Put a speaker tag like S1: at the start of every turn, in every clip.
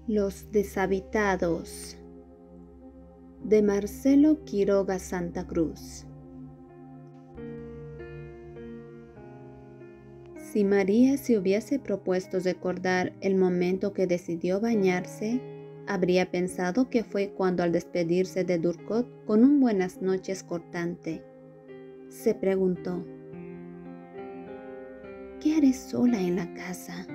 S1: Los deshabitados, de Marcelo Quiroga Santa Cruz. Si María se hubiese propuesto recordar el momento que decidió bañarse, habría pensado que fue cuando, al despedirse de Durkot con un buenas noches cortante, se preguntó: ¿qué haré sola en la casa?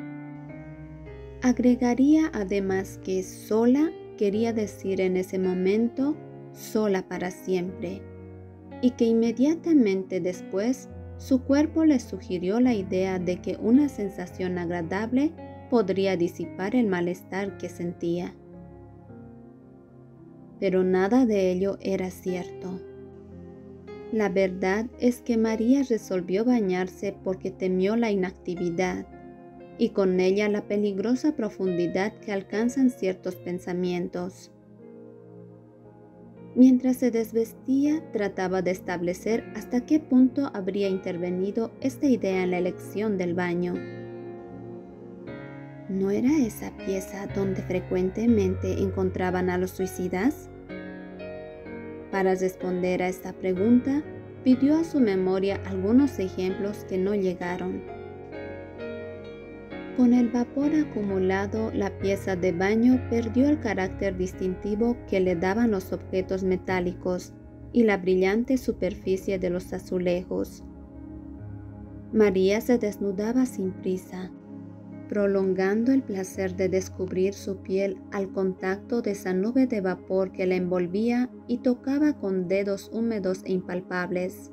S1: Agregaría además que sola quería decir en ese momento sola para siempre, y que inmediatamente después su cuerpo le sugirió la idea de que una sensación agradable podría disipar el malestar que sentía. Pero nada de ello era cierto. La verdad es que María resolvió bañarse porque temió la inactividad y con ella la peligrosa profundidad que alcanzan ciertos pensamientos. Mientras se desvestía, trataba de establecer hasta qué punto habría intervenido esta idea en la elección del baño. ¿No era esa pieza donde frecuentemente encontraban a los suicidas? Para responder a esta pregunta, pidió a su memoria algunos ejemplos que no llegaron. Con el vapor acumulado, la pieza de baño perdió el carácter distintivo que le daban los objetos metálicos y la brillante superficie de los azulejos. María se desnudaba sin prisa, prolongando el placer de descubrir su piel al contacto de esa nube de vapor que la envolvía y tocaba con dedos húmedos e impalpables.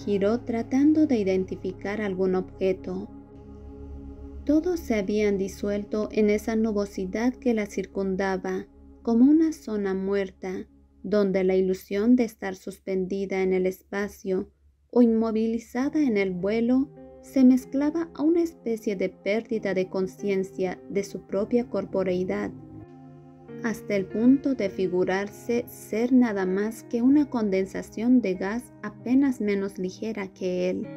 S1: Giró tratando de identificar algún objeto. Todos se habían disuelto en esa nubosidad que la circundaba, como una zona muerta, donde la ilusión de estar suspendida en el espacio o inmovilizada en el vuelo se mezclaba a una especie de pérdida de conciencia de su propia corporeidad, hasta el punto de figurarse ser nada más que una condensación de gas apenas menos ligera que él.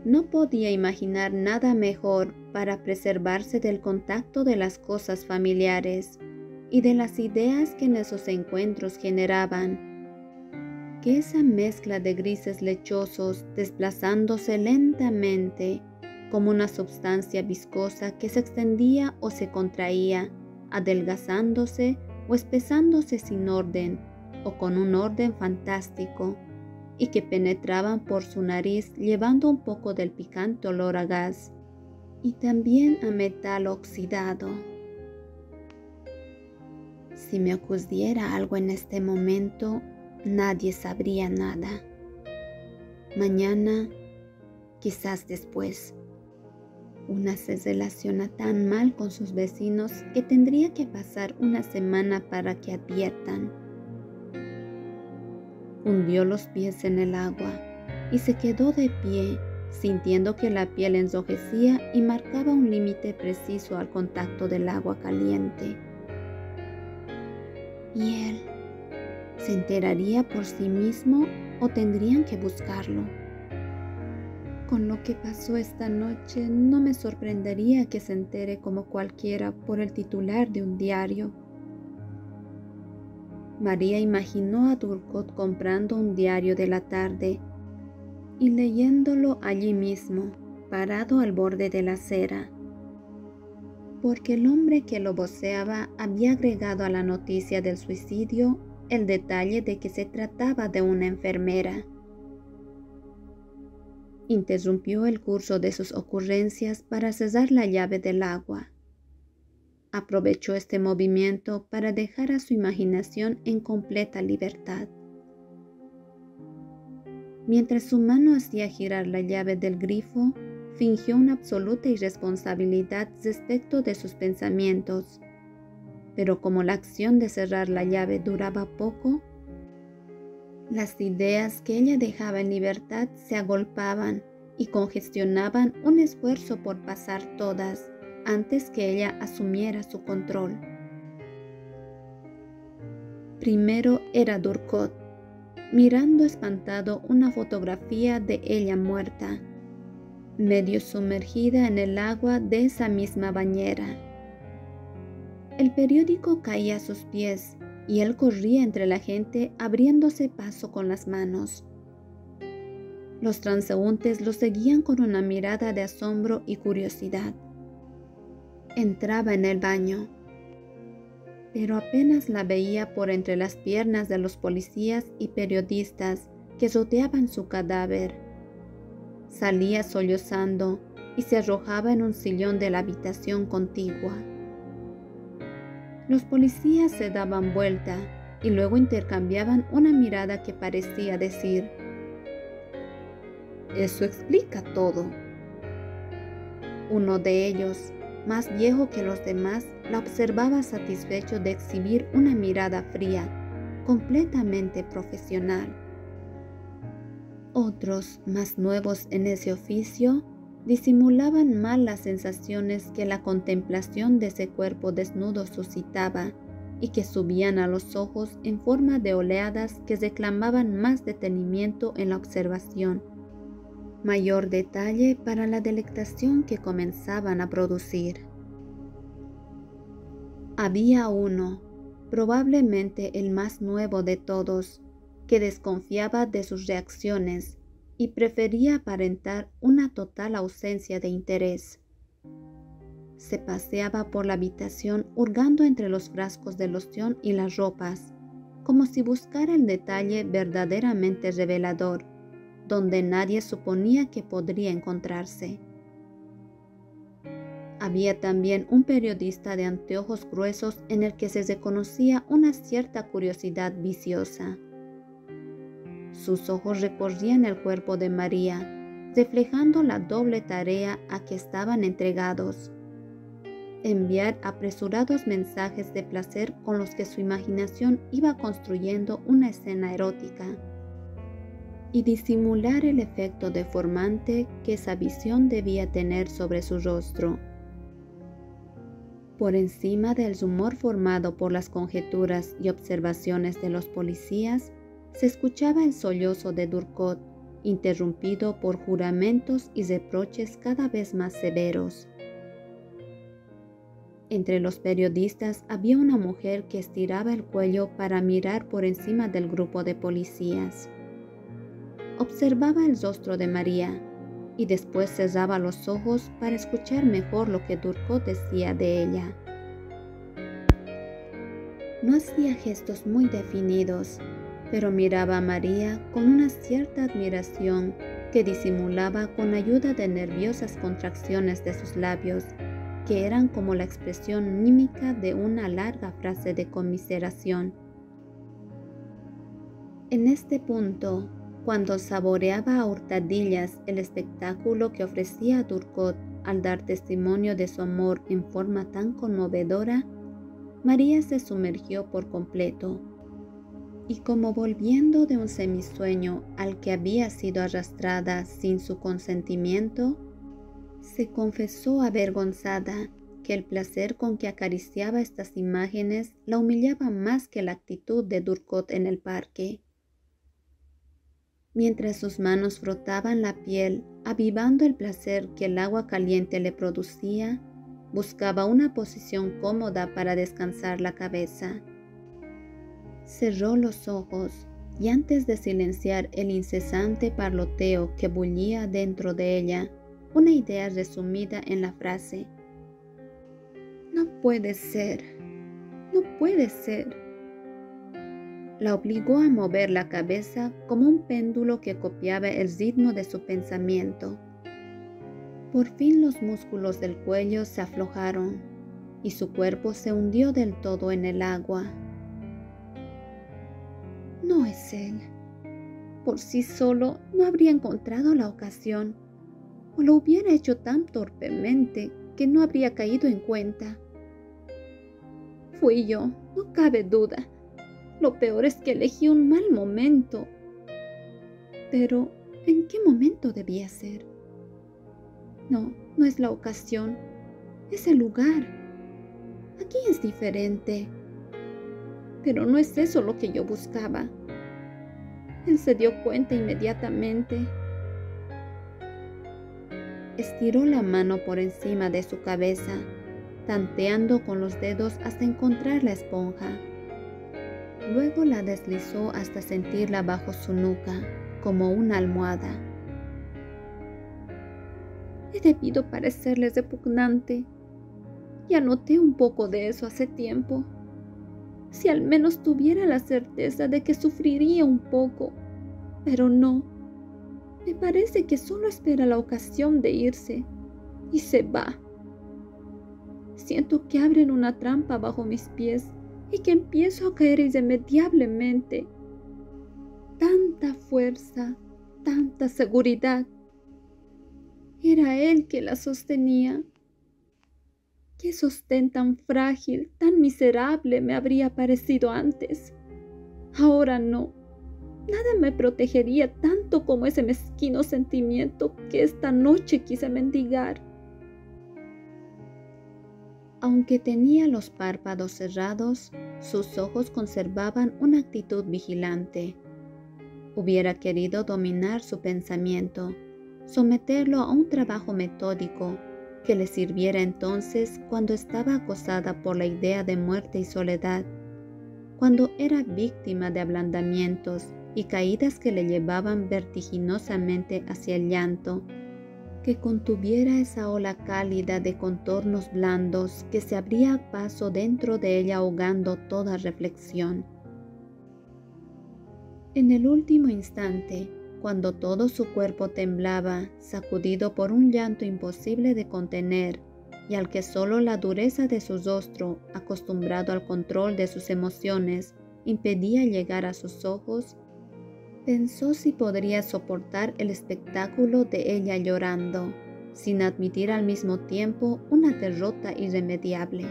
S1: No podía imaginar nada mejor para preservarse del contacto de las cosas familiares y de las ideas que en esos encuentros generaban, que esa mezcla de grises lechosos desplazándose lentamente como una substancia viscosa que se extendía o se contraía, adelgazándose o espesándose sin orden o con un orden fantástico, y que penetraban por su nariz llevando un poco del picante olor a gas y también a metal oxidado. Si me ocurriera algo en este momento, nadie sabría nada. Mañana, quizás después. Una se relaciona tan mal con sus vecinos que tendría que pasar una semana para que adviertan. Hundió los pies en el agua y se quedó de pie, sintiendo que la piel enrojecía y marcaba un límite preciso al contacto del agua caliente. ¿Y él se enteraría por sí mismo o tendrían que buscarlo? Con lo que pasó esta noche, no me sorprendería que se entere como cualquiera por el titular de un diario. María imaginó a Durkot comprando un diario de la tarde y leyéndolo allí mismo, parado al borde de la acera, porque el hombre que lo voceaba había agregado a la noticia del suicidio el detalle de que se trataba de una enfermera. Interrumpió el curso de sus ocurrencias para cesar la llave del agua. Aprovechó este movimiento para dejar a su imaginación en completa libertad. Mientras su mano hacía girar la llave del grifo, fingió una absoluta irresponsabilidad respecto de sus pensamientos, pero como la acción de cerrar la llave duraba poco, las ideas que ella dejaba en libertad se agolpaban y congestionaban un esfuerzo por pasar todas antes que ella asumiera su control. Primero era Durkot, mirando espantado una fotografía de ella muerta. medio sumergida en el agua de esa misma bañera. El periódico caía a sus pies y él corría entre la gente abriéndose paso con las manos. Los transeúntes lo seguían con una mirada de asombro y curiosidad. Entraba en el baño, pero apenas la veía por entre las piernas de los policías y periodistas que rodeaban su cadáver. Salía sollozando y se arrojaba en un sillón de la habitación contigua. Los policías se daban vuelta y luego intercambiaban una mirada que parecía decir: «Eso explica todo». Uno de ellos, más viejo que los demás, la observaba satisfecho de exhibir una mirada fría, completamente profesional. Otros, más nuevos en ese oficio, disimulaban mal las sensaciones que la contemplación de ese cuerpo desnudo suscitaba y que subían a los ojos en forma de oleadas que reclamaban más detenimiento en la observación, mayor detalle para la delectación que comenzaban a producir. Había uno, probablemente el más nuevo de todos, que desconfiaba de sus reacciones y prefería aparentar una total ausencia de interés. Se paseaba por la habitación hurgando entre los frascos de loción y las ropas, como si buscara el detalle verdaderamente revelador, donde nadie suponía que podría encontrarse. Había también un periodista de anteojos gruesos en el que se reconocía una cierta curiosidad viciosa. Sus ojos recorrían el cuerpo de María, reflejando la doble tarea a que estaban entregados: enviar apresurados mensajes de placer con los que su imaginación iba construyendo una escena erótica, y disimular el efecto deformante que esa visión debía tener sobre su rostro. Por encima del rumor formado por las conjeturas y observaciones de los policías, se escuchaba el sollozo de Durkot, interrumpido por juramentos y reproches cada vez más severos. Entre los periodistas había una mujer que estiraba el cuello para mirar por encima del grupo de policías. Observaba el rostro de María y después cerraba los ojos para escuchar mejor lo que Durkot decía de ella. No hacía gestos muy definidos, pero miraba a María con una cierta admiración que disimulaba con ayuda de nerviosas contracciones de sus labios, que eran como la expresión mímica de una larga frase de conmiseración. En este punto, cuando saboreaba a hurtadillas el espectáculo que ofrecía Durkot al dar testimonio de su amor en forma tan conmovedora, María se sumergió por completo, y como volviendo de un semisueño al que había sido arrastrada sin su consentimiento, se confesó avergonzada que el placer con que acariciaba estas imágenes la humillaba más que la actitud de Durkot en el parque. Mientras sus manos frotaban la piel, avivando el placer que el agua caliente le producía, buscaba una posición cómoda para descansar la cabeza. Cerró los ojos y antes de silenciar el incesante parloteo que bullía dentro de ella, una idea resumida en la frase: «No puede ser, no puede ser», la obligó a mover la cabeza como un péndulo que copiaba el ritmo de su pensamiento. Por fin los músculos del cuello se aflojaron y su cuerpo se hundió del todo en el agua. No es él. Por sí solo no habría encontrado la ocasión, o lo hubiera hecho tan torpemente que no habría caído en cuenta. Fui yo, no cabe duda. Lo peor es que elegí un mal momento. Pero, ¿en qué momento debía ser? No, no es la ocasión, es el lugar. Aquí es diferente. Pero no es eso lo que yo buscaba. Él se dio cuenta inmediatamente. estiró la mano por encima de su cabeza, tanteando con los dedos hasta encontrar la esponja. Luego la deslizó hasta sentirla bajo su nuca, como una almohada. He debido parecerles repugnante. Ya noté un poco de eso hace tiempo. Si al menos tuviera la certeza de que sufriría un poco, pero no. Me parece que solo espera la ocasión de irse y se va. Siento que abren una trampa bajo mis pies y que empiezo a caer irremediablemente. Tanta fuerza, tanta seguridad. Era él que la sostenía. Qué sostén tan frágil, tan miserable me habría parecido antes. Ahora no. Nada me protegería tanto como ese mezquino sentimiento que esta noche quise mendigar. Aunque tenía los párpados cerrados, sus ojos conservaban una actitud vigilante. Hubiera querido dominar su pensamiento, someterlo a un trabajo metódico que le sirviera entonces cuando estaba acosada por la idea de muerte y soledad, cuando era víctima de ablandamientos y caídas que le llevaban vertiginosamente hacia el llanto, que contuviera esa ola cálida de contornos blandos que se abría a paso dentro de ella ahogando toda reflexión. En el último instante, cuando todo su cuerpo temblaba, sacudido por un llanto imposible de contener, y al que solo la dureza de su rostro, acostumbrado al control de sus emociones, impedía llegar a sus ojos, pensó si podría soportar el espectáculo de ella llorando, sin admitir al mismo tiempo una derrota irremediable.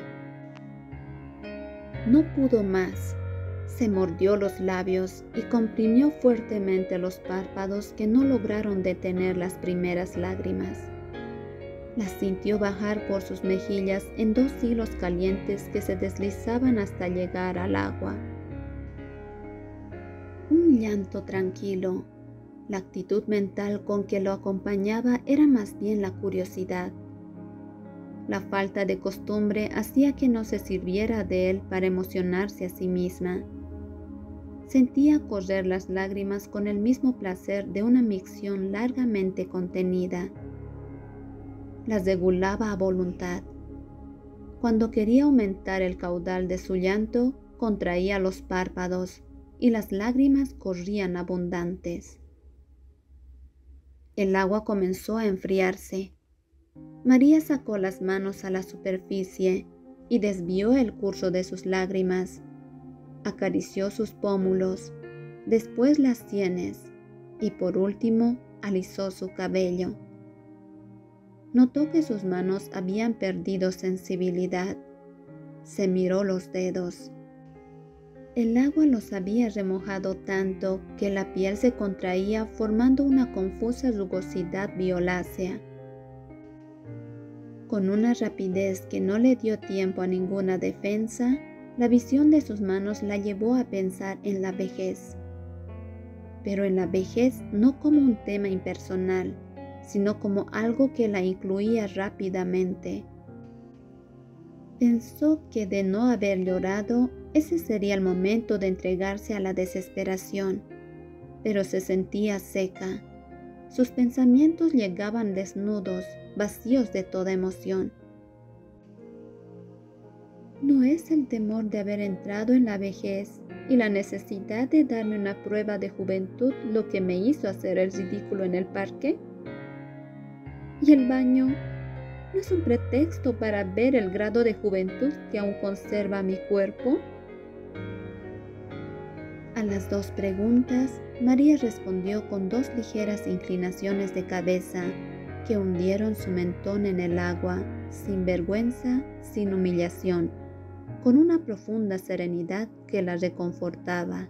S1: No pudo más. Se mordió los labios y comprimió fuertemente los párpados que no lograron detener las primeras lágrimas. Las sintió bajar por sus mejillas en 2 hilos calientes que se deslizaban hasta llegar al agua. Un llanto tranquilo. La actitud mental con que lo acompañaba era más bien la curiosidad. La falta de costumbre hacía que no se sirviera de él para emocionarse a sí misma. Sentía correr las lágrimas con el mismo placer de una micción largamente contenida. Las regulaba a voluntad. Cuando quería aumentar el caudal de su llanto, contraía los párpados y las lágrimas corrían abundantes. El agua comenzó a enfriarse. María sacó las manos a la superficie y desvió el curso de sus lágrimas. Acarició sus pómulos, después las sienes y por último alisó su cabello. Notó que sus manos habían perdido sensibilidad. Se miró los dedos. El agua los había remojado tanto que la piel se contraía formando una confusa rugosidad violácea. Con una rapidez que no le dio tiempo a ninguna defensa, la visión de sus manos la llevó a pensar en la vejez. Pero en la vejez no como un tema impersonal, sino como algo que la incluía rápidamente. Pensó que de no haber llorado, ese sería el momento de entregarse a la desesperación, pero se sentía seca. Sus pensamientos llegaban desnudos, vacíos de toda emoción. ¿No es el temor de haber entrado en la vejez y la necesidad de darme una prueba de juventud lo que me hizo hacer el ridículo en el parque? ¿Y el baño no es un pretexto para ver el grado de juventud que aún conserva mi cuerpo? A las 2 preguntas, María respondió con 2 ligeras inclinaciones de cabeza que hundieron su mentón en el agua, sin vergüenza, sin humillación, con una profunda serenidad que la reconfortaba.